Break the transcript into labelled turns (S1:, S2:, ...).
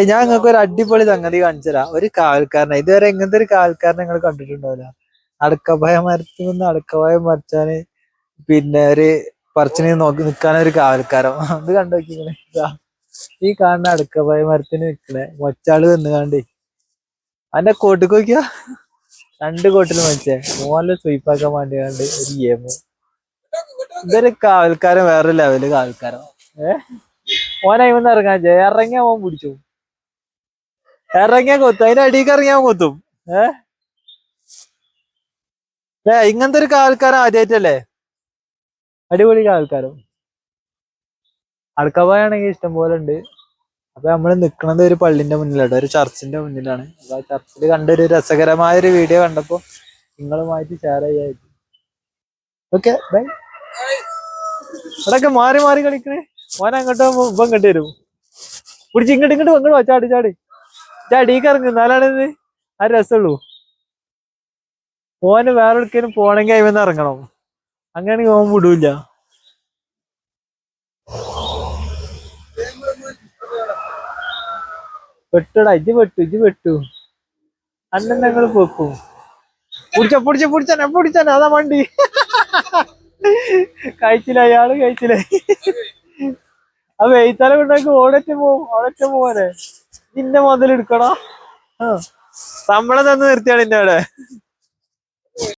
S1: ഞാൻ നിങ്ങൾക്ക് ഒരു അടിപൊളി സംഗതി കാണിച്ചുതരാ. ഒരു കാവൽക്കാരനെ ഇതുവരെ ഇങ്ങനത്തെ ഒരു കാവൽക്കാരനെ നിങ്ങൾ കണ്ടിട്ടുണ്ടാവില്ല. അടക്കപ്പായ മരത്തിൽ നിന്ന് അടക്കപ്പായ പറിച്ചാന് പിന്നെ ഒരു പറിച്ചിന് നോക്കി നിക്കാനൊരു കാവൽക്കാരൻ. അത് കണ്ടോക്കിങ്ങനെ ഈ കാണുന്ന അടക്കപ്പായ മരത്തിന് നിക്കണേ മൊച്ചാള് വന്നുകാണ്ടേ അന്റെ കോട്ടിക്ക് നോക്കിയാ രണ്ട് കോട്ടിൽ മരിച്ചേ മോലെ സ്വീപ്പാക്കാൻ വേണ്ടിയാണ്ട് ഒരു ഗെയിം. ഇതൊരു കാവൽക്കാരൻ വേറൊരു ലെവല് കാവൽക്കാരൻ. ഓനായിന്ന് ഇറങ്ങാൻ ഇറങ്ങിയാ ഓൻ പിടിച്ചു, ഇറങ്ങിയാ കൊത്തും, അതിന്റെ അടിക്ക് ഇറങ്ങിയാൻ കൊത്തും. ഇങ്ങനത്തെ ഒരു കാവൽക്കാരൻ ആദ്യമായിട്ടല്ലേ? അടിപൊളി കാവൽക്കാരൻ. അടക്കപ്പായാണെങ്കിൽ ഇഷ്ടം പോലെ ഉണ്ട്. അപ്പൊ നമ്മള് നിക്കണത് ഒരു പള്ളിന്റെ മുന്നിലാണ്, ഒരു ചർച്ചിന്റെ മുന്നിലാണ്. അപ്പൊ ആ ചർച്ചിൽ കണ്ടൊരു രസകരമായ ഒരു വീഡിയോ കണ്ടപ്പോ നിങ്ങളുമായിട്ട് ഷെയർ ചെയ്യായിരുന്നു. Okay bye. ഇവിടൊക്കെ മാറി മാറി കളിക്കണേ. മോനെ അങ്ങോട്ടോ ഇപ്പം ഇങ്ങോട്ട് വരും. പിടിച്ച് ഇങ്ങോട്ട് ഇങ്ങോട്ട് ഇങ്ങോട്ടോ ചാടി ചാടി ചാടിക്ക് ഇറങ്ങും. എന്നാലാണ് ഇത് ആ രസമുള്ളൂ. ഓന് വേറെ എവിടേക്കും പോണെങ്കിൽ അതിൽ ഇറങ്ങണം. അങ്ങനെയാണെങ്കിൽ ഓൻ വിടൂല. പെട്ടുടാ, ഇജ്ജ് പെട്ടു അണ്ണൻ ഞങ്ങൾ പൊക്കും. പിടിച്ചാനെ അതാ വണ്ടി. കഴിച്ചില്ല അയാള് കഴിച്ചില്ലേ. ആ വെയ്ത്താല കൊണ്ടാക്കി ഓടൊറ്റ പോവാനെ. നിന്നെ മുതലെടുക്കണോ? ശമ്പളം തന്ന് നിർത്തിയാണ് എന്റെ അവിടെ.